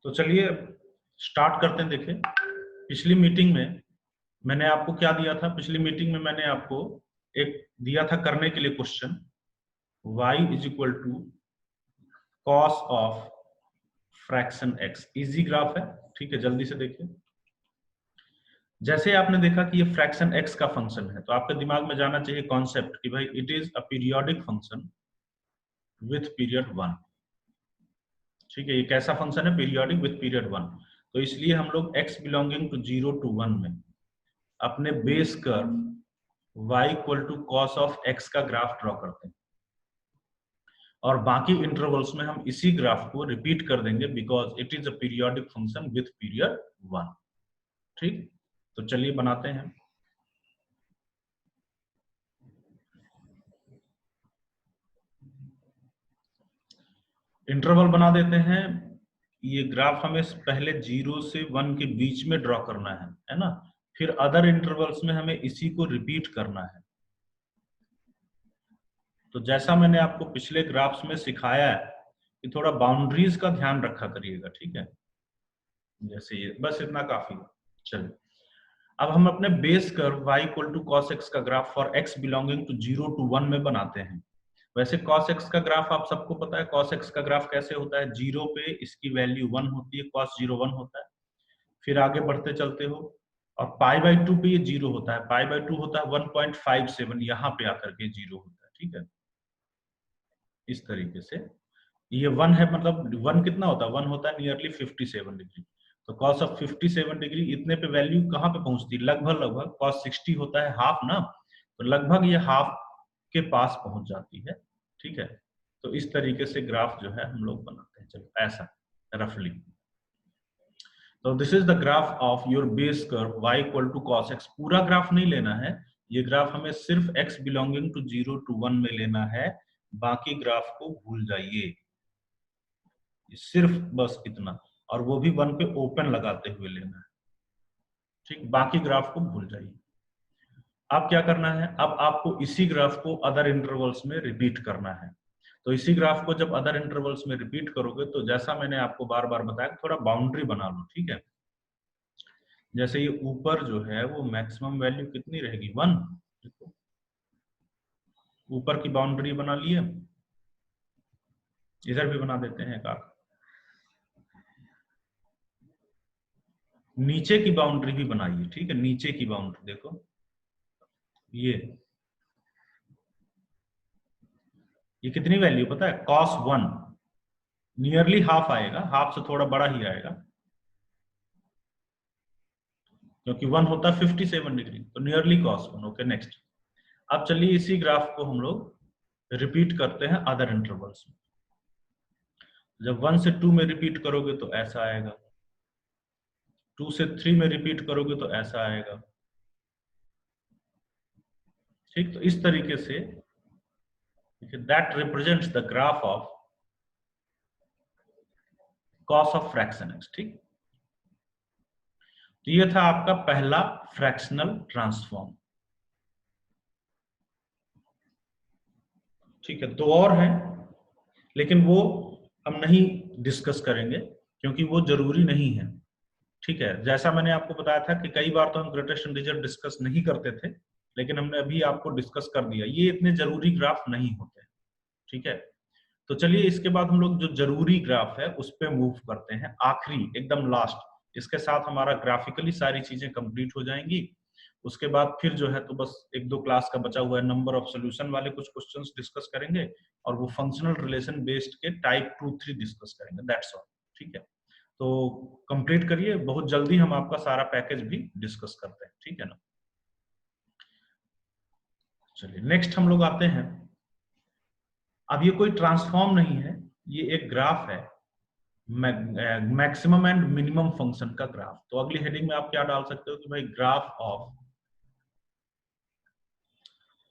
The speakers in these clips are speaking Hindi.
तो चलिए स्टार्ट करते हैं। देखिए, पिछली मीटिंग में मैंने आपको क्या दिया था? पिछली मीटिंग में मैंने आपको एक दिया था करने के लिए question, y is equal to cos of fraction x। Easy graph है, ठीक है। जल्दी से देखिए, जैसे आपने देखा कि ये फ्रैक्शन x का फंक्शन है, तो आपके दिमाग में जाना चाहिए कॉन्सेप्ट कि भाई it is a periodic function with period 1। ठीक है, ये कैसा फंक्शन है? Periodic with period 1। तो इसलिए हम लोग x बिलोंगिंग टू 0 to 1 में अपने base curve y equal to cos of x का ग्राफ ड्रॉ करते हैं, और बाकी इंटरवल्स में हम इसी ग्राफ को रिपीट कर देंगे because it is a periodic function with period 1। ठीक, तो चलिए बनाते हैं। इंटरवल बना देते हैं। ये ग्राफ हमें पहले 0 से 1 के बीच में ड्रॉ करना है ना। फिर अदर इंटरवल्स में हमें इसी को रिपीट करना है। तो जैसा मैंने आपको पिछले ग्राफ्स में सिखाया है कि थोड़ा बाउंड्रीज का ध्यान रखा करिएगा, ठीक है। जैसे ये, बस इतना काफी है। चलिए, अब हम अपने base curve y equal to cos x का graph for x belonging to 0 to 1 में बनाते हैं। वैसे cos x का ग्राफ आप सबको पता है। cos x का ग्राफ कैसे होता है? 0 पे इसकी वैल्यू 1 होती है, cos 0 1 होता है। फिर आगे बढ़ते चलते हो, और π/2 पे ये 0 होता है, π/2 होता है 1.57, यहाँ पे आकर के 0 होता है, ठीक है। इस तरीके से ये 1 है, मतलब 1 कितना होता है? 1 होता है नियरली 57 डिग्री। तो cos ऑफ 57 डिग्री इतने पे वैल्यू कहाँ पे पहुंचती है? लगभग लगभग cos 60 होता है हाफ ना, तो लगभग ये हाफ के पास पहुंच जाती है, ठीक है। तो इस तरीके से ग्राफ जो है हम लोग बनाते हैं। चलो ऐसा रफली, तो this is the graph of your base curve y equal to cos x। पूरा ग्राफ नहीं लेना है, ये ग्राफ हमें सिर्फ x बिलोंगिंग टू 0 to 1 में लेना है, बाकी ग्राफ को भूल जाइए। सिर्फ बस इतना, और वो भी 1 पे ओपन लगाते हुए लेना है, ठीक। बाकी ग्राफ को भूल जाइए। अब क्या करना है? अब आपको इसी ग्राफ को अदर इंटरवल्स में रिपीट करना है। तो इसी ग्राफ को जब अदर इंटरवल्स में रिपीट करोगे, तो जैसा मैंने आपको बार बार बताया, थोड़ा बाउंड्री बना लो, ठीक है। जैसे ये ऊपर जो है वो मैक्सिमम वैल्यू कितनी रहेगी? 1। ऊपर की बाउंड्री बना लिए, इधर भी बना देते हैं एक। नीचे की बाउंड्री भी बनाइए, ठीक है। नीचे की बाउंड्री देखो, ये कितनी वैल्यू पता है? cos 1 नियरली हाफ आएगा, हाफ से थोड़ा बड़ा ही आएगा, क्योंकि 1 होता है 57 डिग्री, तो नियरली cos 1। Okay, next. अब चलिए इसी ग्राफ को हम लोग रिपीट करते हैं अदर इंटरवल्स में। जब 1 से 2 में रिपीट करोगे तो ऐसा आएगा, 2 से 3 में रिपीट करोगे तो ऐसा आएगा, ठीक। तो इस तरीके say that represents the graph of cos of fraction x, ठीक। तो ये था आपका पहला फ्रैक्शनल ट्रांसफॉर्म, ठीक है। दो और हैं, लेकिन वो हम नहीं डिस्कस करेंगे क्योंकि वो जरूरी नहीं है, ठीक है। जैसा मैंने आपको बताया था कि कई बार तो हम ग्रेटेस्ट इंटीजर डिस्कस नहीं करते थे, लेकिन हमने अभी आपको डिस्कस कर दिया। ये इतने जरूरी ग्राफ नहीं होते, ठीक है। तो चलिए इसके बाद हम लोग जो जरूरी ग्राफ है उस पर मूव करते हैं, आखिरी एकदम लास्ट। इसके साथ हमारा ग्राफिकली सारी चीजें कंप्लीट हो जाएंगी। उसके बाद फिर जो है तो बस एक दो क्लास का बचा हुआ है, नंबर ऑफ सोल्यूशन वाले कुछ क्वेश्चंस डिस्कस करेंगे, और वो फंक्शनल रिलेशन बेस्ड के टाइप 2 3 डिस्कस करेंगे, दैट्स ऑल, ठीक है। तो कंप्लीट करिए, बहुत जल्दी हम आपका सारा पैकेज भी डिस्कस करते हैं, ठीक है ना। चलिए नेक्स्ट हम लोग आते हैं। अब ये कोई ट्रांसफॉर्म नहीं है, ये एक ग्राफ है, मैक्सिमम एंड मिनिमम फंक्शन का ग्राफ। तो अगली हेडिंग में आप क्या डाल सकते हो कि भाई graph of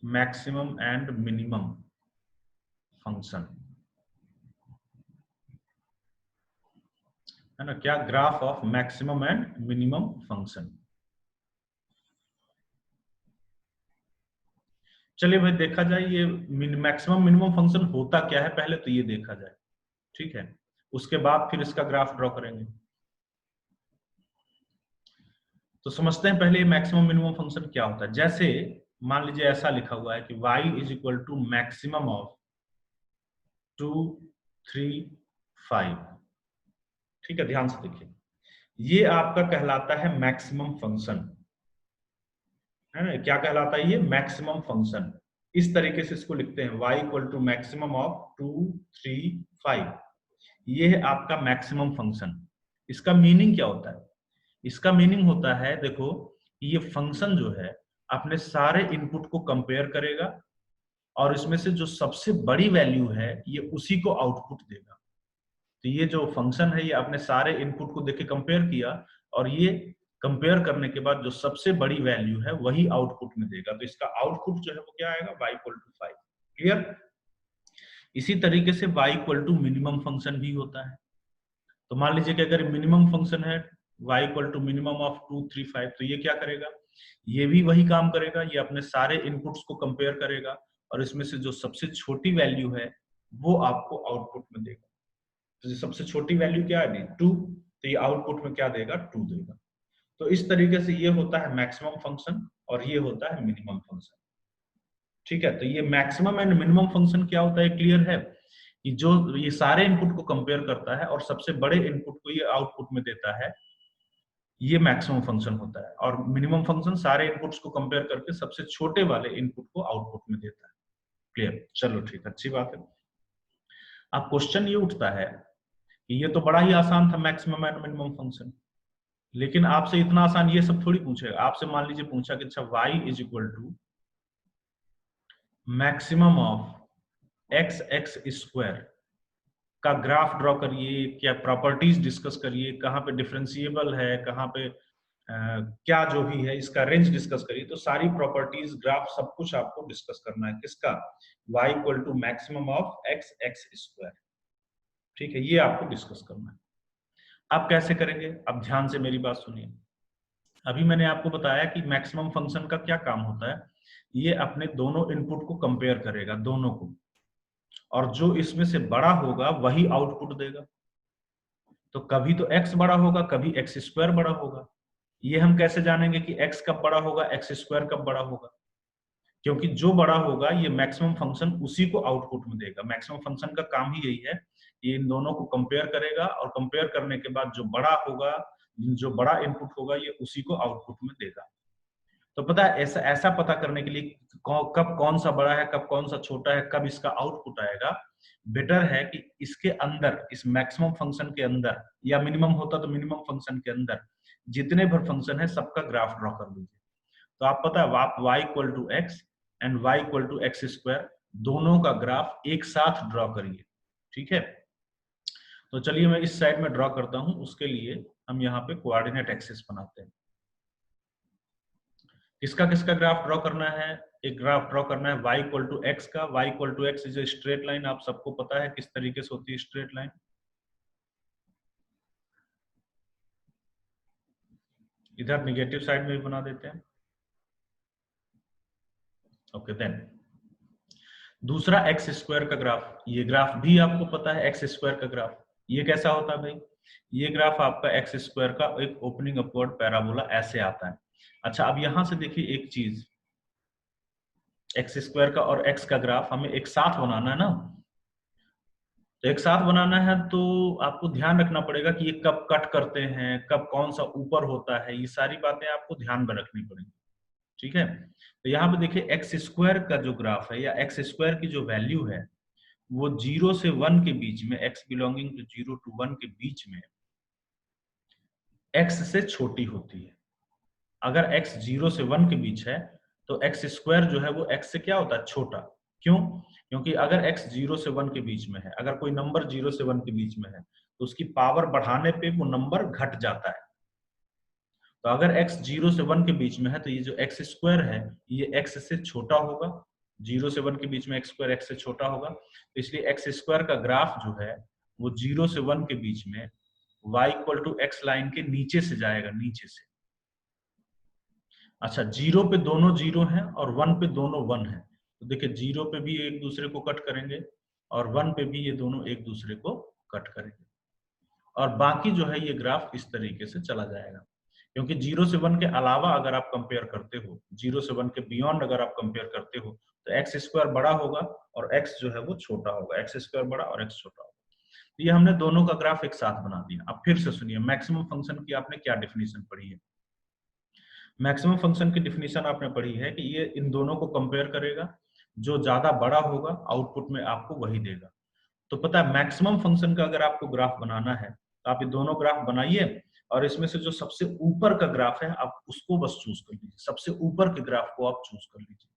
maximum and minimum function, है ना। क्या? Graph of maximum and minimum function. चलिए भाई देखा जाए ये मैक्सिमम मिनिमम फंक्शन होता क्या है, पहले तो ये देखा जाए, ठीक है। उसके बाद फिर इसका ग्राफ ड्रॉ करेंगे। तो समझते हैं पहले मैक्सिमम मिनिमम फंक्शन क्या होता है। जैसे मान लीजिए ऐसा लिखा हुआ है कि y is equal to maximum of 2, 3, 5। ठीक है, ध्यान से देखिए, ये आपका कहलाता है मैक्सिमम फंक्शन, है ना। क्या कहलाता है ये? Maximum function. इस तरीके से इसको लिखते हैं, y equal to maximum of 2, 3, 5। ये है आपका मैक्सिमम फंक्शन। इसका मीनिंग क्या होता है? इसका मीनिंग होता है, देखो, ये फंक्शन जो है अपने सारे इनपुट को कंपेयर करेगा और इसमें से जो सबसे बड़ी वैल्यू है ये उसी को आउटपुट देगा। तो ये जो फंक्शन है ये अपने सारे इनपुट को देख के कंपेयर किया और ये कंपेयर करने के बाद जो सबसे बड़ी वैल्यू है वही आउटपुट में देगा। तो इसका आउटपुट जो है वो क्या आएगा? y equal to 5। क्लियर? इसी तरीके से y equal to minimum function भी होता है। तो मान लीजिए कि अगर मिनिमम फंक्शन है y equal to minimum of 2, 3, 5, तो ये क्या करेगा? ये भी वही काम करेगा, ये अपने सारे इनपुट्स को कंपेयर करेगा और इसमें से जो सबसे छोटी वैल्यू है वो आपको आउटपुट में देगा। तो सबसे छोटी वैल्यू क्या है? 2। तो ये आउटपुट में क्या देगा? 2 देगा। तो इस तरीके से ये होता है मैक्सिमम फंक्शन और ये होता है मिनिमम फंक्शन। ठीक है, तो ये मैक्सिमम एंड मिनिमम फंक्शन क्या होता है, क्लियर है? कि जो ये सारे इनपुट को कंपेयर करता है और सबसे बड़े इनपुट को ये आउटपुट में देता है, ये मैक्सिमम फंक्शन होता है। और मिनिमम फंक्शन सारे इनपुट्स को कंपेयर करके सबसे छोटे वाले इनपुट को आउटपुट में देता है। क्लियर? चलो ठीक, अच्छी बात है। अब क्वेश्चन ये उठता है कि ये तो बड़ा ही आसान था, मैक्सिमम एंड मिनिमम फंक्शन, लेकिन आपसे इतना आसान ये सब थोड़ी पूछेगा। आपसे मान लीजिए पूछा कि अच्छा y is equal to maximum of x square का ग्राफ ड्रॉ करिए, क्या प्रॉपर्टीज डिस्कस करिए, कहाँ पे डिफरेंशिएबल है, कहाँ पे क्या जो भी है इसका रेंज डिस्कस करिए। तो सारी प्रॉपर्टीज, ग्राफ, सब कुछ आपको डिस्कस करना है। किसका? y equal to maximum of x square. ठीक है, ये आपको डिस्कस करना है। आप कैसे करेंगे? अब ध्यान से मेरी बात सुनिए। अभी मैंने आपको बताया कि मैक्सिमम फंक्शन का क्या काम होता है। ये अपने दोनों इनपुट को कंपेयर करेगा, दोनों को, और जो इसमें से बड़ा होगा वही आउटपुट देगा। तो कभी तो x बड़ा होगा, कभी x स्क्वायर बड़ा होगा। ये हम कैसे जानेंगे कि x कब बड़ा होगा, x स्क्वायर कब बड़ा होगा? क्योंकि जो बड़ा होगा ये मैक्सिमम फंक्शन उसी को आउटपुट में देगा। मैक्सिमम फंक्शन का काम ही यही है, ये इन दोनों को कंपेयर करेगा और कंपेयर करने के बाद जो बड़ा होगा, जो बड़ा इनपुट होगा, ये उसी को आउटपुट में देगा। तो पता है, ऐसा पता करने के लिए कब कौन सा बड़ा है, कब कौन सा छोटा है, कब इसका आउटपुट आएगा, बेटर है कि इसके अंदर, इस मैक्सिमम फंक्शन के अंदर, या मिनिमम होता तो मिनिमम फंक्शन के अंदर जितने भर फंक्शन है सबका ग्राफ ड्रॉ कर लीजिए। तो आप पता है, आप y equal to x and y equal to x square दोनों का ग्राफ एक साथ ड्रॉ करिए। ठीक है, तो चलिए मैं इस साइड में ड्रॉ करता हूं। उसके लिए हम यहाँ पे कोऑर्डिनेट एक्सिस बनाते हैं। किसका किसका ग्राफ ड्रॉ करना है? एक ग्राफ ड्रॉ करना है y इक्वल टू एक्स का। y equal to x is a straight line. आप सबको पता है किस तरीके से होती है स्ट्रेट लाइन। इधर निगेटिव साइड में भी बना देते हैं। ओके, देन दूसरा एक्स स्क्वायर का ग्राफ। ये ग्राफ भी आपको पता है, एक्स स्क्वायर का ग्राफ। ये कैसा होता है भाई? ये ग्राफ आपका एक्स स्क्वायर का एक ओपनिंग अपवर्ड पैराबोला ऐसे आता है। अच्छा, अब यहां से देखिए एक चीज, एक्स स्क्वायर का और एक्स का ग्राफ हमें एक साथ बनाना है ना। तो एक साथ बनाना है तो आपको ध्यान रखना पड़ेगा कि ये कब कट करते हैं, कब कौन सा ऊपर होता है, ये सारी बातें आपको ध्यान में रखनी पड़ेगी। ठीक है, तो यहाँ पे देखिए एक्स स्क्वायर का जो ग्राफ है या एक्स स्क्वायर की जो वैल्यू है वो 0 से 1 के बीच में, x बिलोंगिंग टू 0 to 1 के बीच में x से छोटी होती है। अगर x 0 से 1 के बीच है तो एक्स स्क्वायर जो है वो x से क्या होता है? छोटा। क्यों? क्योंकि अगर x 0 से 1 के बीच में है, अगर कोई नंबर 0 से 1 के बीच में है तो उसकी पावर बढ़ाने पे वो नंबर घट जाता है। तो अगर x 0 से 1 के बीच में है तो ये जो एक्स स्क्वायर है ये x से छोटा होगा। 0 से 1 के बीच में एक्स स्क्वायर x से छोटा होगा, तो इसलिए एक्स स्क्वायर का ग्राफ जो है वो 0 से 1 के बीच में y equal to x line के नीचे से जाएगा, नीचे से। अच्छा, 0 पे दोनों 0 हैं और 1 पे दोनों 1 है, तो देखिए 0 पे भी एक दूसरे को कट करेंगे और 1 पे भी ये दोनों एक दूसरे को कट करेंगे। और बाकी जो है ये ग्राफ इस तरीके से चला जाएगा, क्योंकि 0 से 1 के अलावा अगर आप कंपेयर करते हो, 0 से 1 के बियॉन्ड अगर आप कंपेयर करते हो, तो एक्स स्क्वायर बड़ा होगा और एक्स जो है वो छोटा होगा, एक्स स्क्वायर बड़ा और एक्स छोटा होगा। ये हमने दोनों का ग्राफ एक साथ बना दिया। अब फिर से सुनिए, मैक्सिमम फंक्शन की आपने क्या डेफिनेशन पढ़ी है? मैक्सिमम फंक्शन की डेफिनेशन आपने पढ़ी है कि ये इन दोनों को कंपेयर करेगा, जो ज्यादा बड़ा होगा आउटपुट में आपको वही देगा। तो पता है मैक्सिमम फंक्शन का अगर आपको ग्राफ बनाना है तो आप ये दोनों ग्राफ बनाइए और इसमें से जो सबसे ऊपर का ग्राफ है आप उसको बस चूज कर लीजिए, सबसे ऊपर के ग्राफ को आप चूज कर लीजिए।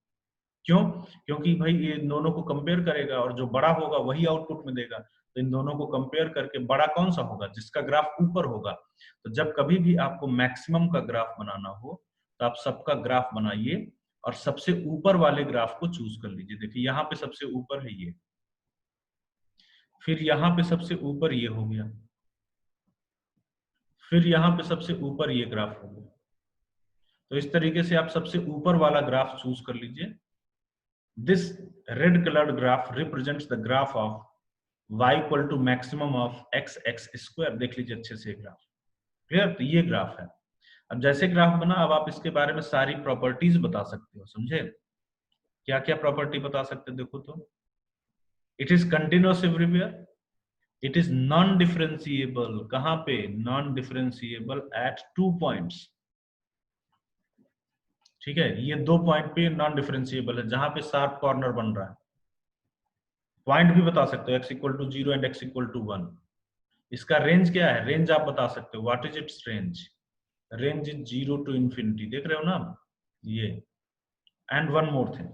क्यों? क्योंकि भाई ये दोनों को कंपेयर करेगा और जो बड़ा होगा वही आउटपुट में देगा। तो इन दोनों को कंपेयर करके बड़ा कौन सा होगा? जिसका ग्राफ ऊपर होगा। तो जब कभी भी आपको मैक्सिमम का ग्राफ बनाना हो तो आप सबका ग्राफ बनाइए और सबसे ऊपर वाले ग्राफ को चूज कर लीजिए। देखिए यहाँ पे सबसे ऊपर है ये, फिर यहाँ पे सबसे ऊपर ये हो गया, फिर यहाँ पे सबसे ऊपर ये ग्राफ हो गया। तो इस तरीके से आप सबसे ऊपर वाला ग्राफ चूज कर लीजिए। This red coloured graph represents the graph of y equal to maximum of x square. देख लीजिए अच्छे से ग्राफ, क्लियर? तो ये ग्राफ है। अब जैसे ग्राफ बना, अब आप इसके बारे में सारी प्रॉपर्टीज बता सकते हो, समझे? क्या क्या प्रॉपर्टी बता सकते हो देखो तो। It is continuous everywhere, it is non differentiable, कहां पे? Non differentiable eight 2 points. ठीक है, ये 2 पॉइंट पे नॉन डिफरेंशिएबल है जहां पे शार्प कॉर्नर बन रहा है। पॉइंट भी बता सकते हो, x equal to 0 and x equal to 1। इसका रेंज क्या है? रेंज आप बता सकते हो, what is its range? Range is 0 to infinity, देख रहे हो ना ये। एंड वन मोर थिंग,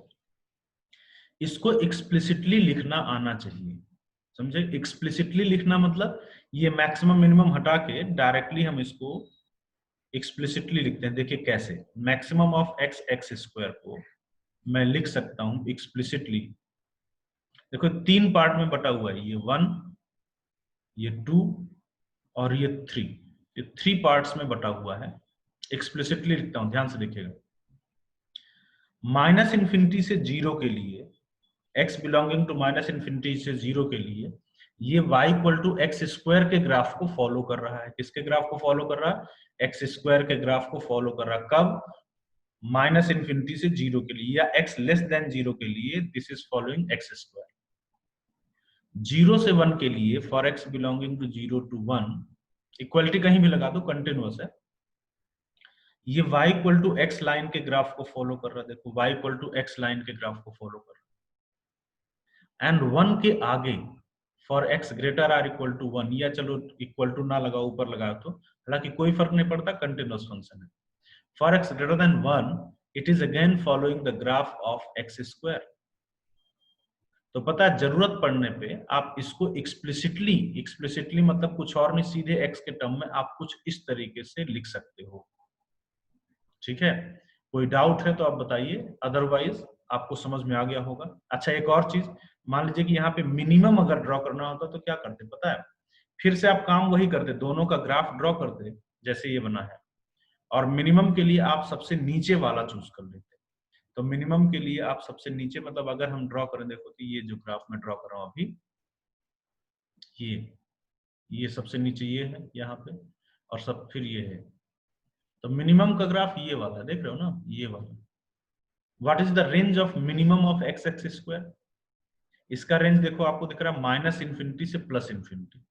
इसको एक्सप्लिसिटली लिखना आना चाहिए, समझे? एक्सप्लिसिटली लिखना मतलब ये मैक्सिमम मिनिमम हटा के डायरेक्टली हम इसको एक्सप्लिसिटली लिखते हैं। देखिए कैसे, मैक्सिमम ऑफ x स्क्वायर को मैं लिख सकता हूं एक्सप्लिसिटली। देखो 3 पार्ट में बटा हुआ है, ये 1, ये 2 और ये 3। ये 3 पार्ट्स में बटा हुआ है। एक्सप्लिसिटली लिखता हूं, ध्यान से देखिएगा। माइनस इन्फिनिटी से 0 के लिए, x belonging to minus infinity से 0 के लिए, ये y equal to x square के ग्राफ को फॉलो कर रहा है। किसके ग्राफ को फॉलो कर रहा है? एक्स स्क्वायर के ग्राफ को फॉलो कर रहा है। कब? माइनस इन्फिनिटी से 0 के लिए, या x लेस देन 0 के लिए this is following x square. 0 से 1 के लिए for x belonging to 0 to 1, equality कहीं भी लगा दो, कंटिन्यूअस है। ये y equal to x line के ग्राफ को फॉलो कर रहा है। देखो y equal to x line के ग्राफ को फॉलो कर रहा है। एंड 1 के आगे for x greater or equal to 1, या चलो इक्वल टू ना लगा, ऊपर लगा तो हालांकि कोई फर्क नहीं पड़ता, कंटिन्यूअस फंक्शन है। For x greater than 1 it is again following the graph of x square. तो पता है जरूरत पड़ने पे आप इसको एक्सप्लिसिटली, एक्सप्लिसिटली मतलब कुछ और नहीं, सीधे x के टर्म में आप कुछ इस तरीके से लिख सकते हो। ठीक है, कोई डाउट है तो आप बताइए, अदरवाइज आपको समझ में आ गया होगा। अच्छा एक और चीज, मान लीजिए कि यहाँ पे मिनिमम अगर ड्रॉ करना होता तो क्या करते पता है? फिर से आप काम वही करते, दोनों का ग्राफ ड्रॉ करते जैसे ये बना है, और मिनिमम के लिए आप सबसे नीचे वाला चूज कर लेते। तो मिनिमम के लिए आप सबसे नीचे, मतलब अगर हम ड्रॉ करें, देखो कि ये जो ग्राफ में ड्रॉ कर रहा हूं अभी, ये सबसे नीचे ये है यहाँ पे, और सब फिर ये है। तो मिनिमम का ग्राफ ये वाला देख रहे हो ना, ये वाला। What is the range of minimum of x x square? इसका रेंज देखो आपको दिख रहा है माइनस इन्फिनिटी से प्लस इन्फिनिटी,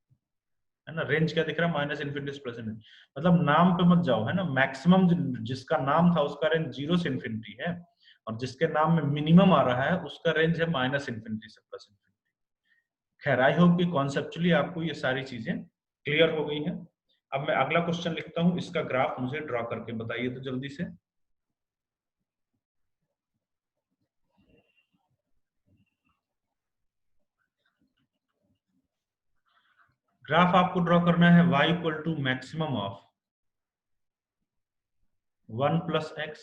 है ना? रेंज क्या दिख रहा है? माइनस इन्फिनिटी से प्लस इन्फिनिटी। मतलब नाम पे मत जाओ, है ना? मैक्सिमम जिसका नाम था उसका रेंज 0 से इन्फिनिटी है, और जिसके नाम में मिनिमम आ रहा है उसका रेंज है माइनस इन्फिनिटी से प्लस इन्फिनिटी। खैर आई होप कि कॉन्सेप्चुअली आपको ये सारी चीजें क्लियर हो गई हैं। अब मैं अगला क्वेश्चन लिखता हूं, इसका ग्राफ मुझे ड्रॉ करके बताइए तो जल्दी से। ग्राफ आपको ड्रॉ करना है y equal to maximum of 1 plus x,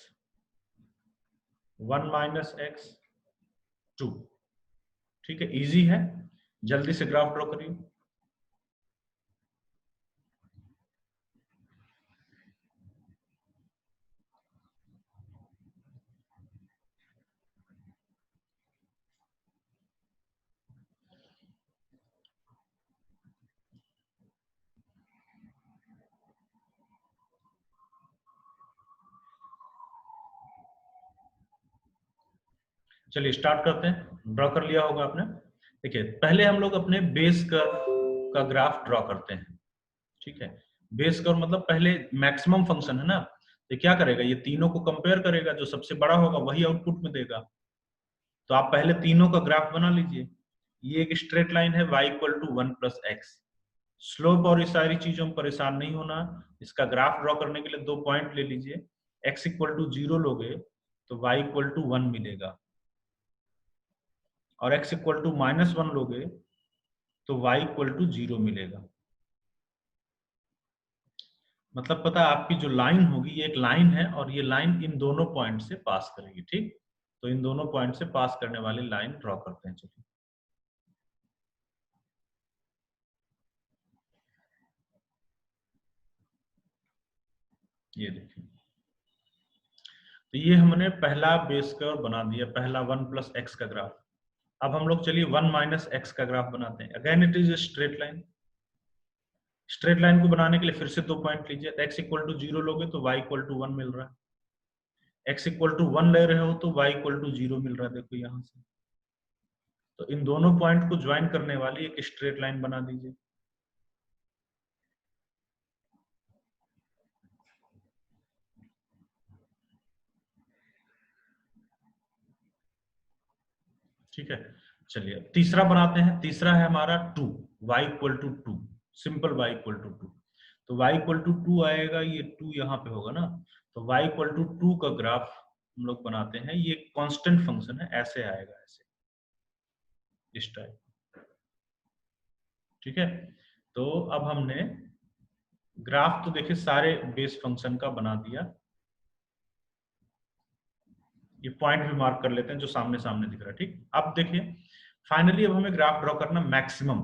1 minus x, 2। ठीक है, इजी है, जल्दी से ग्राफ ड्रॉ करिए। चलिए स्टार्ट करते हैं। ड्रॉ कर लिया होगा आपने। देखिए पहले हम लोग अपने बेस कर्व का ग्राफ ड्रॉ करते हैं। ठीक है, बेस कर्व मतलब पहले मैक्सिमम फंक्शन है ना, तो क्या करेगा, ये तीनों को कंपेयर करेगा, जो सबसे बड़ा होगा वही आउटपुट में देगा। तो आप पहले तीनों का ग्राफ बना लीजिए। ये एक स्ट्रेट लाइन है y equal to 1 plus x. Slope और इस सारी चीजों में परेशान नहीं होना। इसका ग्राफ ड्रॉ करने के लिए 2 पॉइंट ले लीजिए। x इक्वल टू 0 लोगे तो y इक्वल टू 1 मिलेगा, और x इक्वल टू -1 लोगे तो y इक्वल टू 0 मिलेगा। मतलब पता है आपकी जो लाइन होगी, ये एक लाइन है और ये लाइन इन दोनों पॉइंट से पास करेगी। ठीक, तो इन दोनों पॉइंट से पास करने वाली लाइन ड्रॉ करते हैं। चलिए ये देखिए, तो ये हमने पहला बेस कर्व बना दिया, पहला 1 प्लस एक्स का ग्राफ। अब हम लोग चलिए 1 माइनस एक्स का ग्राफ बनाते हैं। Again it is a straight line. Straight line को बनाने के लिए फिर से 2 पॉइंट लीजिए। x इक्वल टू 0 लोगे तो y इक्वल टू 1 मिल रहा है। x इक्वल टू 1 ले रहे हो तो y इक्वल टू 0 मिल रहा है। देखो यहां से, तो इन दोनों पॉइंट को ज्वाइन करने वाली एक स्ट्रेट लाइन बना दीजिए। ठीक है, चलिए तीसरा बनाते हैं। तीसरा है हमारा 2, y equal to 2, simple y equal to 2। तो y इक्वल टू 2 आएगा, ये 2 यहाँ पे होगा ना, तो y इक्वल टू 2 का ग्राफ हम लोग बनाते हैं। ये कांस्टेंट फंक्शन है, ऐसे आएगा, ऐसे इस टाइप। ठीक है, तो अब हमने ग्राफ तो देखिए सारे बेस फंक्शन का बना दिया। ये पॉइंट भी मार्क कर लेते हैं जो सामने सामने दिख रहा है। ठीक, अब देखिए फाइनली अब हमें ग्राफ ड्रॉ करना मैक्सिमम।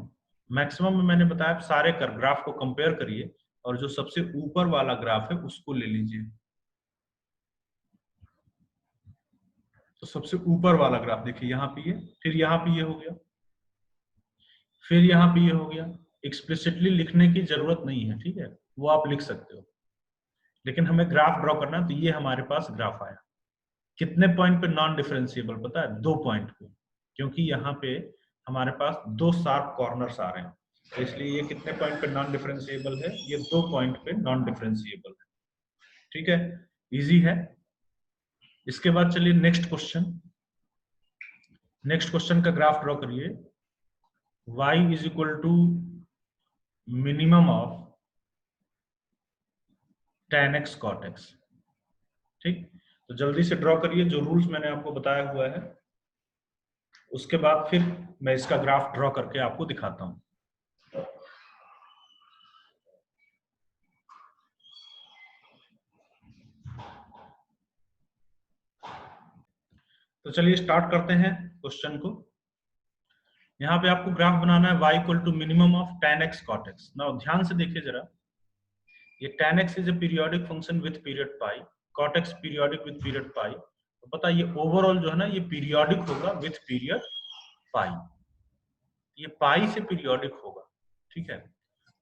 मैक्सिमम में मैंने बताया सारे ग्राफ को कंपेयर करिए और जो सबसे ऊपर वाला ग्राफ है उसको ले लीजिए। तो सबसे ऊपर वाला ग्राफ देखिए, यहाँ पे ये, फिर यहाँ पे ये हो गया, फिर यहाँ पे ये हो गया। एक्सप्लिसिटली लिखने की जरूरत नहीं है, ठीक है, वो आप लिख सकते हो, लेकिन हमें ग्राफ ड्रॉ करना है। तो ये हमारे पास ग्राफ आया। कितने पॉइंट पे नॉन डिफरेंशिएबल पता है? 2 पॉइंट पे, क्योंकि यहाँ पे हमारे पास 2 शार्प कॉर्नर्स आ रहे हैं, तो इसलिए ये कितने पॉइंट पे नॉन डिफरेंशिएबल है? ये 2 पॉइंट पे नॉन डिफरेंशिएबल है। ठीक है, इजी है। इसके बाद चलिए नेक्स्ट क्वेश्चन। नेक्स्ट क्वेश्चन का ग्राफ ड्रॉ करिए। y is equal to minimum of tan x cot x। ठीक, तो जल्दी से ड्रॉ करिए जो रूल्स मैंने आपको बताया हुआ है। उसके बाद फिर मैं इसका ग्राफ ड्रॉ करके आपको दिखाता हूं। तो चलिए स्टार्ट करते हैं क्वेश्चन को। यहाँ पे आपको ग्राफ बनाना है y equal to minimum of tan x cot x। Now ध्यान से देखिए जरा, ये tan x is a periodic function with period pi, cot x periodic with period pi. तो पता ये ओवरऑल जो है ना, ये पीरियोडिक होगा विद पीरियड पाई, ये पाई से पीरियोडिक होगा। ठीक है,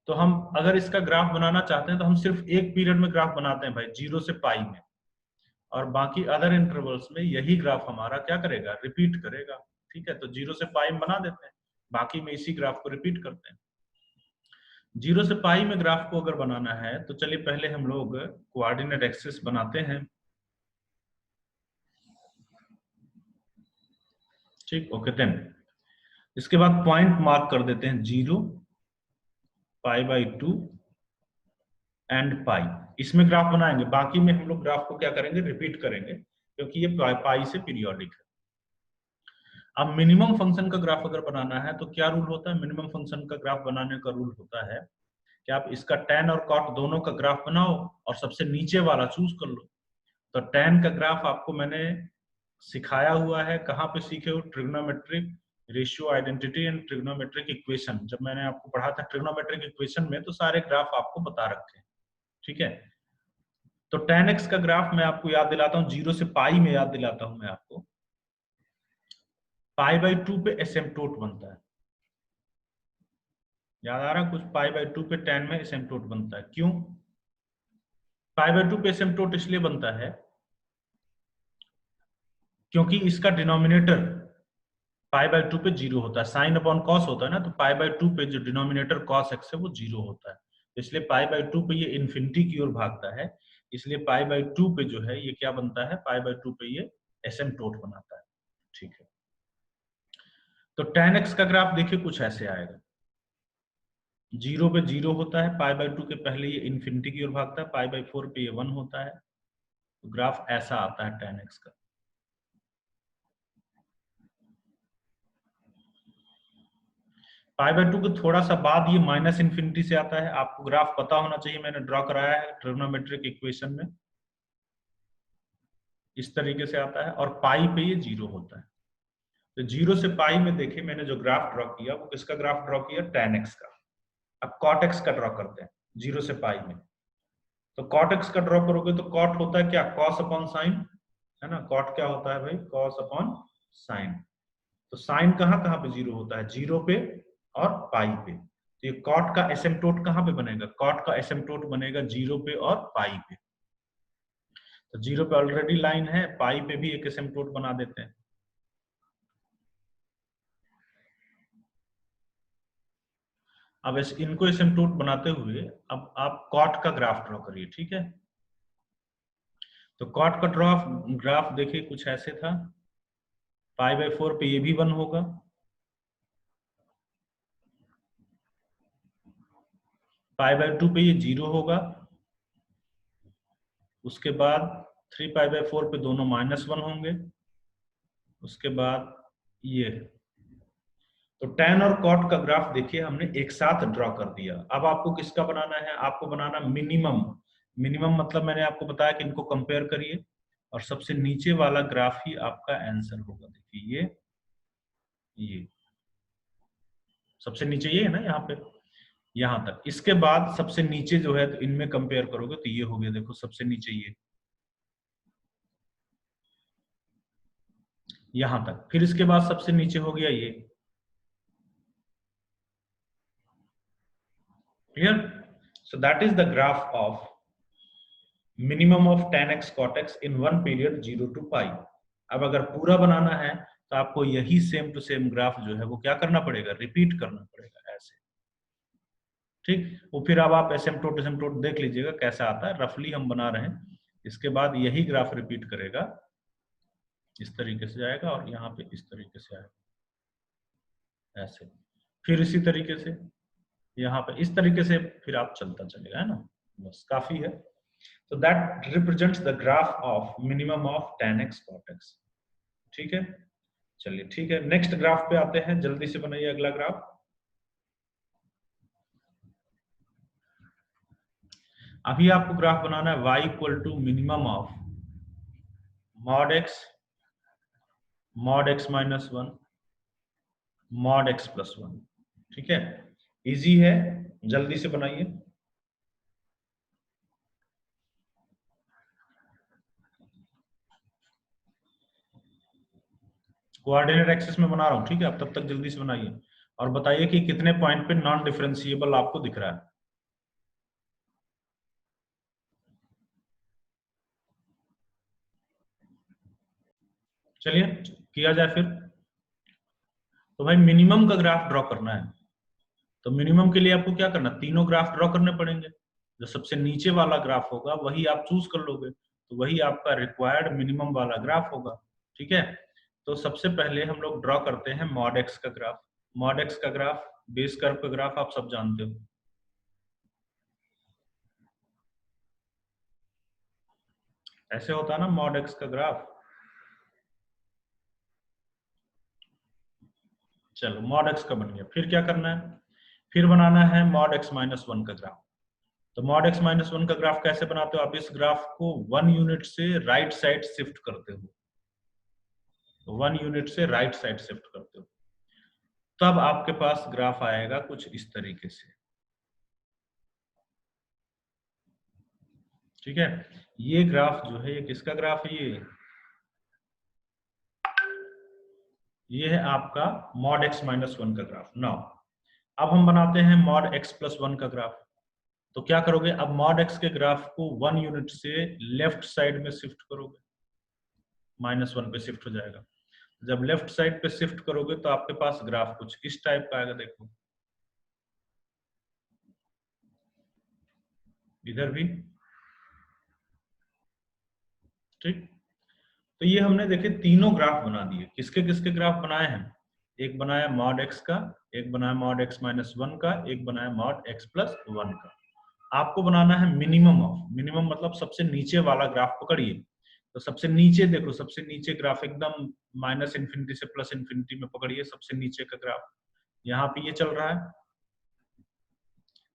तो हम अगर इसका ग्राफ बनाना चाहते हैं तो हम सिर्फ एक पीरियड में ग्राफ बनाते हैं भाई, 0 से पाई में, और बाकी अदर इंटरवल्स में यही ग्राफ हमारा क्या करेगा? रिपीट करेगा। ठीक है, तो 0 से पाई में बना देते हैं, बाकी में इसी ग्राफ को रिपीट करते हैं। 0 से पाई में ग्राफ को अगर बनाना है तो चलिए पहले हम लोग कोऑर्डिनेट एक्सिस बनाते हैं। ठीक, ओके देन इसके बाद पॉइंट मार्क कर देते हैं 0, π/2 एंड पाई। इसमें ग्राफ बनाएंगे, बाकी में हम लोग ग्राफ को क्या करेंगे? रिपीट करेंगे, क्योंकि ये पाई से पीरियोडिक है। अब मिनिमम फंक्शन का ग्राफ अगर बनाना है तो क्या रूल होता है? मिनिमम फंक्शन का ग्राफ बनाने का रूल होता है कि आप इसका tan और cot दोनों का ग्राफ बनाओ और सबसे नीचे वाला चूज कर लो। तो tan का ग्राफ आपको मैंने सिखाया हुआ है, कहाँ पे सीखे हो? Trigonometric ratio identity and trigonometric equation. जब मैंने आपको पढ़ा था ट्रिग्नोमेट्रिक इक्वेशन में, तो सारे ग्राफ आपको बता रखे हैं। ठीक है, तो tan x का ग्राफ मैं आपको याद दिलाता हूँ, 0 से पाई में याद दिलाता हूं मैं आपको। π/2 पे एसिम्पटोट बनता है, याद आ रहा कुछ? π/2 पे tan में एसिम्पटोट बनता है। क्यों π/2 पे एसिम्पटोट? इसलिए बनता है क्योंकि इसका डिनोमिनेटर पाई बाय 2 पे 0 होता है, साइन अपॉन कॉस होता है ना, तो पाई बाय 2 पे जो डिनोमिनेटर कॉस एक्स है वो 0 होता है, इसलिए पाई बाय 2 पे ये इन्फिनिटी की ओर भागता है, इसलिए पाई बाय 2 पे जो है ये क्या बनता है, पाई बाय 2 पे ये एसिम्प्टोट बनाता है। ठीक है, तो tan x का ग्राफ देखिए कुछ ऐसे आएगा, 0 पे 0 होता है, पाई बाय 2 के पहले ये इन्फिनिटी की ओर भागता है, पाई बाय 4 पे ये 1 होता है, तो ग्राफ ऐसा आता है tan x का। पाई बाय 2 के थोड़ा सा बाद ये माइनस इन्फिनिटी से आता है, आपको ग्राफ पता होना चाहिए, मैंने ड्रॉ कराया है ट्रिग्नोमेट्रिक इक्वेशन में, इस तरीके से आता है, और पाई पे ये 0 होता है। तो 0 से पाई में देखिए मैंने जो ग्राफ ड्रॉ किया वो किसका ग्राफ ड्रॉ किया, tan x का। अब cot x का ड्रॉ करते हैं 0 से पाई में, तो cot x का ड्रॉ करोगे तो cot होता है क्या, cos अपॉन साइन, है ना, cot क्या होता है भाई, cos अपॉन साइन। तो साइन कहाँ कहाँ पे 0 होता है, 0 पे और पाई पे, तो ये cot का एसिम्प्टोट कहाँ पे बनेगा, cot का एसिम्प्टोट बनेगा 0 पे और पाई पे। तो 0 पे ऑलरेडी लाइन है, पाई पे भी एक एसिम्प्टोट बना देते हैं। अब इनको एसिम्प्टोट बनाते हुए अब आप कॉट का ग्राफ ड्रॉ करिए, ठीक है। तो कॉट का ग्राफ देखिए कुछ ऐसे था, पाई बाय 4 पे ये भी 1 होगा, पाई बाय 2 पे ये 0 होगा, उसके बाद 3 पाई बाय 4 पे दोनों -1 होंगे, उसके बाद ये, तो tan और cot का ग्राफ देखिए हमने एक साथ ड्रॉ कर दिया। अब आपको किसका बनाना है, आपको बनाना मिनिमम, मिनिमम मतलब मैंने आपको बताया कि इनको कंपेयर करिए, और सबसे नीचे वाला ग्राफ ही आपका आंसर होगा। देखिए ये सबसे नीचे ये है ना, यहाँ पे यहाँ तक, इसके बाद सबसे नीचे जो है तो इनमें कंपेयर करोगे तो ये हो गया, देखो सबसे नीचे ये यहां तक, फिर इसके बाद सबसे नीचे हो गया ये, clear. So that is the graph of minimum of tan x cot x in one period 0 to पाई। अब अगर पूरा बनाना है तो आपको यही सेम टू सेम ग्राफ जो है वो क्या करना पड़ेगा, रिपीट करना पड़ेगा ऐसे, ठीक। वो फिर अब आप एसिम्प्टोट देख लीजिएगा कैसा आता है, रफली हम बना रहे हैं, इसके बाद यही ग्राफ रिपीट करेगा, इस तरीके से जाएगा और यहाँ पे इस तरीके से आएगा ऐसे, फिर इसी तरीके से यहाँ पे इस तरीके से, फिर आप चलता चलेगा, है ना, बस काफी है। तो that represents the graph of minimum of tan x cot x, ठीक है। चलिए ठीक है, नेक्स्ट ग्राफ पे आते हैं, जल्दी से बनाइए अगला ग्राफ। अभी आपको ग्राफ बनाना है y equal to minimum of mod x minus 1 mod x plus 1, ठीक है, इजी है, जल्दी से बनाइए। कोऑर्डिनेट एक्सिस में बना रहा हूं, ठीक है, अब तब तक जल्दी से बनाइए और बताइए कि कितने पॉइंट पे नॉन डिफरेंशिएबल आपको दिख रहा है। चलिए किया जाए फिर। तो भाई मिनिमम का ग्राफ ड्रॉ करना है, तो मिनिमम के लिए आपको क्या करना, तीनों ग्राफ ड्रॉ करने पड़ेंगे, जो सबसे नीचे वाला ग्राफ होगा वही आप चूज कर लोगे, तो वही आपका रिक्वायर्ड मिनिमम वाला ग्राफ होगा, ठीक है। तो सबसे पहले हम लोग ड्रॉ करते हैं मॉड एक्स का ग्राफ। मॉड एक्स का ग्राफ, बेस कर्व का ग्राफ आप सब जानते हो, ऐसे होता है ना मॉड एक्स का ग्राफ। चलो मॉड एक्स का बन गया, फिर क्या करना है, फिर बनाना है मॉड एक्स माइनस 1 का ग्राफ। तो मॉड एक्स माइनस 1 का ग्राफ कैसे बनाते हो, आप इस ग्राफ को 1 यूनिट से राइट साइड शिफ्ट करते हो, तो 1 यूनिट से राइट साइड शिफ्ट करते हो, तब आपके पास ग्राफ आएगा कुछ इस तरीके से, ठीक है। ये ग्राफ जो है ये किसका ग्राफ है, ये है आपका मॉड एक्स माइनस 1 का ग्राफ। नाउ अब हम बनाते हैं मॉड एक्स प्लस 1 का ग्राफ। तो क्या करोगे, अब मॉड एक्स के ग्राफ को 1 यूनिट से लेफ्ट साइड में शिफ्ट करोगे, -1 पे शिफ्ट हो जाएगा। जब लेफ्ट साइड पे शिफ्ट करोगे तो आपके पास ग्राफ कुछ इस टाइप का आएगा, देखो इधर भी, ठीक। तो ये हमने देखे तीनों ग्राफ बना दिए। किसके किसके ग्राफ बनाए हैं? एक बनाया मॉड x का, एक बनाया मॉड x -1 का, एक बनाया मॉड x + 1 का। आपको बनाना है मिनिमम ऑफ, मिनिमम मतलब सबसे नीचे वाला ग्राफ पकड़िए। तो सबसे नीचे देखो, सबसे नीचे ग्राफ एकदम -∞ से +∞ में पकड़िए, सबसे नीचे का ग्राफ यहाँ पे ये चल रहा है,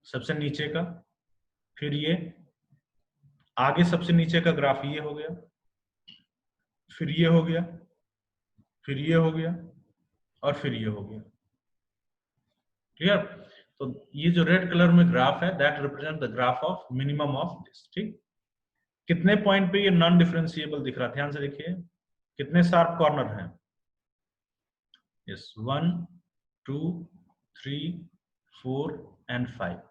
सबसे नीचे का। फिर ये आगे सबसे नीचे का ग्राफ ये हो गया, फिर ये हो गया, फिर ये हो गया, और फिर ये हो गया। क्लियर? तो ये जो रेड कलर में ग्राफ है, that represent the graph of minimum of this, ठीक। कितने पॉइंट पे ये नॉन डिफरेंशिएबल दिख रहा है? ध्यान से देखिए, कितने शार्प कॉर्नर हैं? Yes, 1 2 3 4 and 5.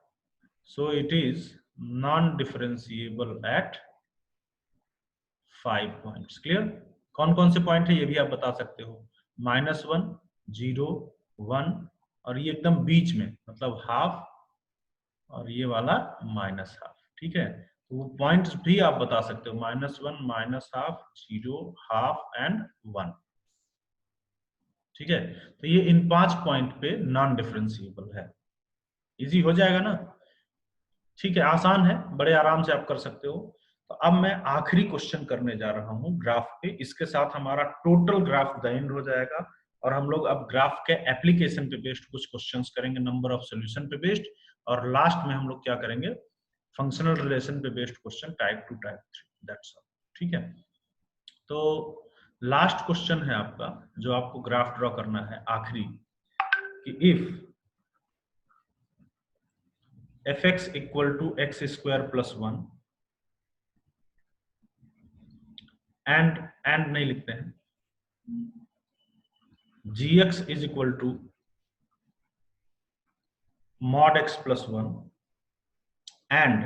So it is non-differentiable at 5 points. Clear? कौन कौन से पॉइंट है ये भी आप बता सकते हो। -1, 0, 1 और ये एकदम बीच में मतलब हाफ, और ये वाला -½ ठीक है। तो वो पॉइंट्स भी आप बता सकते हो, -1, -½ 0, हाफ एंड 1, ठीक है। तो ये इन 5 पॉइंट पे नॉन डिफरेंशिएबल है। इजी हो जाएगा ना? ठीक है, आसान है, बड़े आराम से आप कर सकते हो। तो अब मैं आखिरी क्वेश्चन करने जा रहा हूँ ग्राफ पे। इसके साथ हमारा टोटल ग्राफ द एंड हो जाएगा, और हम लोग अब ग्राफ के एप्लीकेशन पे बेस्ड कुछ क्वेश्चंस करेंगे, नंबर ऑफ सॉल्यूशन पे बेस्ड, और लास्ट में हम लोग क्या करेंगे, फंक्शनल रिलेशन पे based question type 2 type 3, that's all, ठीक है। तो लास्ट क्वेश्चन है आपका, जो आपको ग्राफ ड्रॉ करना है आखिरी, कि इफ fx = x² + 1 एंड नहीं लिखते हैं, gx = mod x + 1 and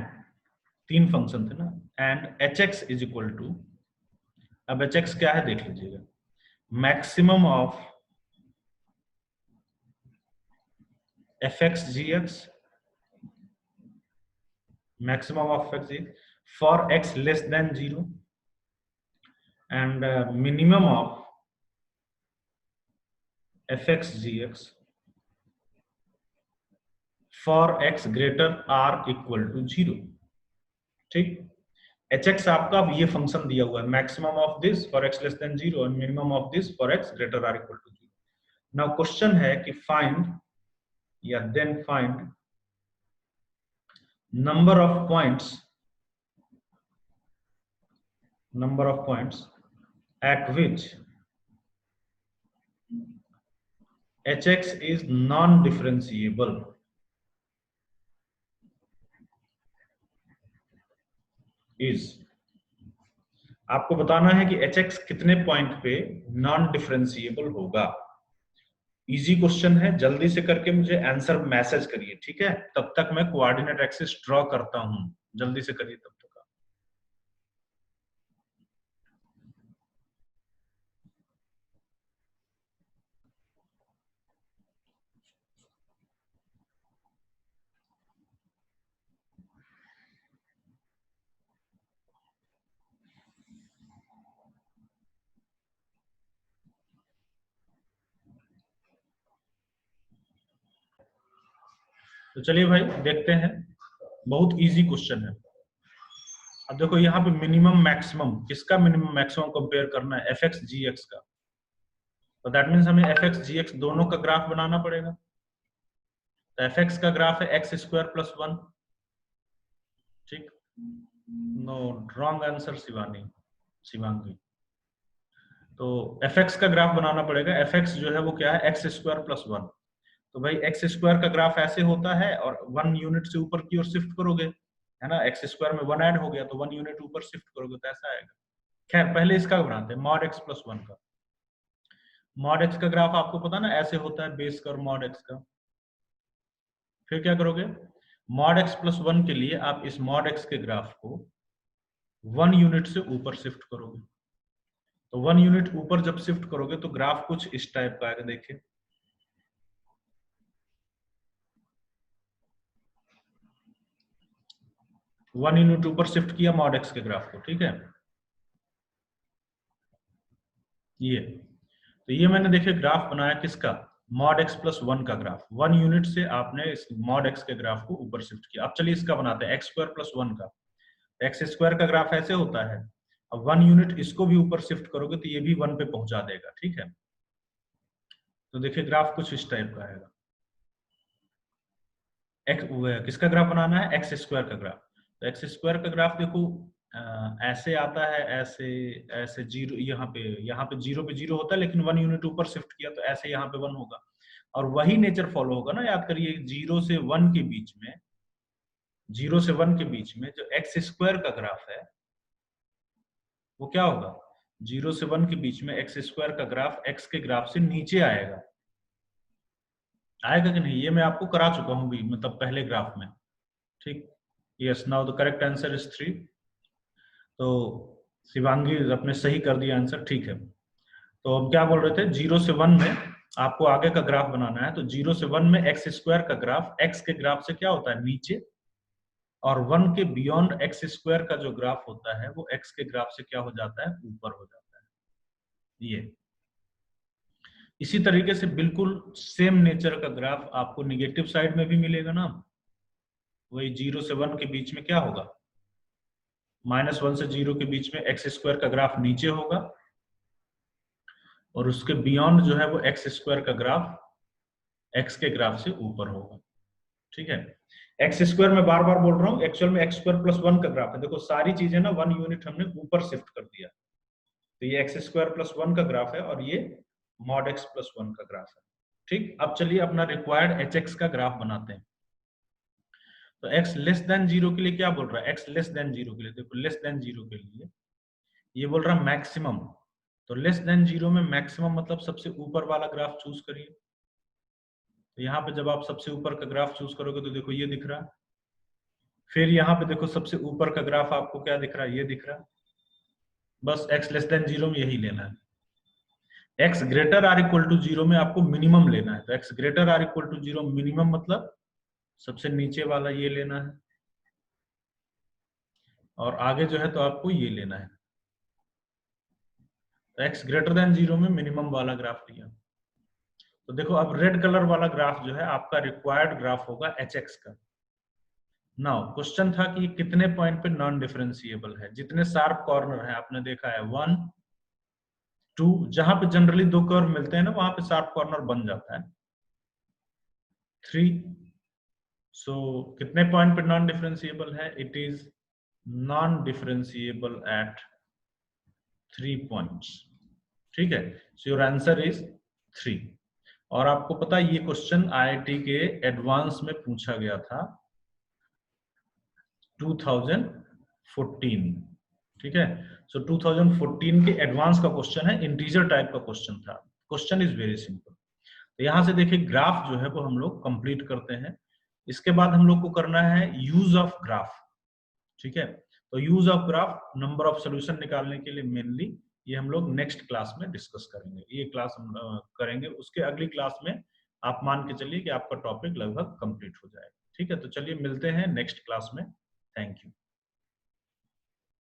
3 function थे ना, एंड hx = अब hx क्या है देख लीजिएगा, maximum of fx gx, maximum of fx for x less than 0, and minimum of fx gx for x greater r = 0, ठीक। hx आपका ये फंक्शन दिया हुआ है, maximum of this for x less than 0 and minimum of this for x greater r = 0। Now question है कि फाइंड या then find number of points at which hx is non-differentiable is, आपको बताना है कि hx कितने पॉइंट पे नॉन डिफरेंशिएबल होगा। इजी क्वेश्चन है, जल्दी से करके मुझे आंसर मैसेज करिए, ठीक है। तब तक मैं कोऑर्डिनेट एक्सिस ड्रॉ करता हूं, जल्दी से करिए तब तक। तो चलिए भाई देखते हैं, बहुत इजी क्वेश्चन है। अब देखो यहाँ पे मिनिमम मैक्सिमम, किसका मिनिमम मैक्सिमम कंपेयर करना है, fx gx का। तो दैट मीन्स हमें fx gx दोनों का ग्राफ बनाना पड़ेगा। तो fx का ग्राफ है x² + 1, ठीक। No, wrong answer Shivangi. तो fx का ग्राफ बनाना पड़ेगा। fx जो है वो क्या है, x² + 1। तो भाई x² का ग्राफ ऐसे होता है, और 1 यूनिट से ऊपर की ओर शिफ्ट करोगे, है ना, x² में 1 ऐड हो गया तो 1 यूनिट ऊपर शिफ्ट करोगे तो ऐसा आएगा। खैर पहले इसका बनाते हैं, mod x + 1 का। mod x का ग्राफ आपको पता ना ऐसे होता है, बेस कर्व mod x का। फिर क्या करोगे, mod x + 1 के लिए आप इस mod x के ग्राफ को 1 यूनिट से ऊपर शिफ्ट करोगे। तो 1 यूनिट ऊपर जब शिफ्ट करोगे तो ग्राफ कुछ इस टाइप का आएगा, देखिए। वन यूनिट ऊपर शिफ्ट किया मॉड एक्स के ग्राफ को, ठीक है। ये तो ये मैंने देखिए ग्राफ बनाया किसका, मॉड एक्स प्लस 1 का ग्राफ। 1 यूनिट से आपने इस मॉड एक्स के ग्राफ को ऊपर शिफ्ट किया। अब चलिए इसका बनाते हैं, एक्स स्क्वायर प्लस 1 का। एक्स स्क्वायर का ग्राफ ऐसे होता है। अब 1 यूनिट इसको भी ऊपर शिफ्ट करोगे तो ये भी 1 पे पहुंचा देगा, ठीक है। तो देखिए ग्राफ कुछ इस टाइप का आएगा। एक्स किसका ग्राफ बनाना है, एक्स स्क्वायर का ग्राफ। तो एक्स स्क्वायर का ग्राफ देखो ऐसे आता है, ऐसे ऐसे जीरो, यहाँ पे जीरो होता है, लेकिन 1 यूनिट ऊपर शिफ्ट किया तो ऐसे यहाँ पे 1 होगा। और वही नेचर फॉलो होगा ना, याद करिए, जीरो से 1 के बीच में, जीरो से 1 के बीच में जो एक्स स्क्वायर का ग्राफ है वो क्या होगा, जीरो से 1 के बीच में एक्स स्क्वायर का ग्राफ एक्स के ग्राफ से नीचे आएगा। आएगा कि नहीं, ये मैं आपको करा चुका हूं भी, मतलब पहले ग्राफ में, ठीक। Yes, now the correct answer is 3। तो शिवांगी अपने सही कर दिया आंसर, ठीक है। तो हम क्या बोल रहे थे, जीरो से 1 में आपको आगे का ग्राफ बनाना है। तो जीरो से 1 में एक्स स्क्वायर का ग्राफ एक्स के ग्राफ से क्या होता है, नीचे। और 1 के बियॉन्ड एक्स स्क्वायर का जो ग्राफ होता है वो एक्स के ग्राफ से क्या हो जाता है, ऊपर हो जाता है। ये इसी तरीके से बिल्कुल सेम नेचर का ग्राफ आपको निगेटिव साइड में भी मिलेगा ना। वही जीरो से 1 के बीच में क्या होगा, -1 से 0 के बीच में एक्स स्क्वायर का ग्राफ नीचे होगा, और उसके बियॉन्ड जो है वो एक्स स्क्वायर का ग्राफ एक्स के ग्राफ से ऊपर होगा, ठीक है। एक्स स्क्वायर में बार बार बोल रहा हूँ, एक्चुअल में एक्स स्क्वायर प्लस 1 का ग्राफ है। देखो सारी चीजें ना 1 यूनिट हमने ऊपर शिफ्ट कर दिया। तो ये एक्स स्क्वायर प्लस 1 का ग्राफ है और ये मॉड एक्स प्लस 1 का ग्राफ है, ठीक। अब चलिए अपना रिक्वायर्ड एच एक्स का ग्राफ बनाते हैं। तो x लेस देन 0 के लिए क्या बोल रहा है, x लेस देन 0 के लिए, देखो लेस देन 0 के लिए ये बोल रहा है मैक्सिमम। तो लेस देन 0 में मैक्सिमम मतलब सबसे ऊपर वाला ग्राफ चूज करिए। तो यहाँ पे जब आप सबसे ऊपर का ग्राफ चूज करोगे तो देखो ये दिख रहा है। फिर यहाँ पे देखो सबसे ऊपर का ग्राफ आपको क्या दिख रहा है, ये दिख रहा है। बस x लेस देन 0 में यही लेना है। x greater or equal to 0 में आपको मिनिमम लेना है। तो x greater or equal to 0 minimum मतलब सबसे नीचे वाला ये लेना है, और आगे जो है तो आपको ये लेना है। तो x ग्रेटर देन 0 में मिनिमम वाला ग्राफ लिया। तो देखो अब रेड कलर वाला ग्राफ जो है आपका रिक्वायर्ड ग्राफ होगा एच एक्स का। नाउ क्वेश्चन था कि कितने पॉइंट पे नॉन डिफरेंशिएबल है। जितने शार्प कॉर्नर है आपने देखा है 1 2, जहां पे जनरली दो कर्व मिलते हैं ना वहां पे शार्प कॉर्नर बन जाता है। 3, सो कितने पॉइंट पे नॉन डिफरेंशिएबल है, it is non differentiable eight 3 points, ठीक है। So your answer is 3। और आपको पता है ये क्वेश्चन आईआईटी के एडवांस में पूछा गया था 2014, ठीक है। सो 2014 के एडवांस का क्वेश्चन है, इंटीजर टाइप का क्वेश्चन था। Question is very simple. तो यहां से देखिए ग्राफ जो है वो हम लोग कंप्लीट करते हैं। इसके बाद हम लोग को करना है यूज ऑफ ग्राफ, ठीक है। तो use of graph number of solution निकालने के लिए मेनली ये हम लोग नेक्स्ट क्लास में डिस्कस करेंगे। ये क्लास हम करेंगे, उसके अगली क्लास में आप मान के चलिए कि आपका टॉपिक लगभग कंप्लीट हो जाएगा, ठीक है। तो चलिए मिलते हैं नेक्स्ट क्लास में। Thank you.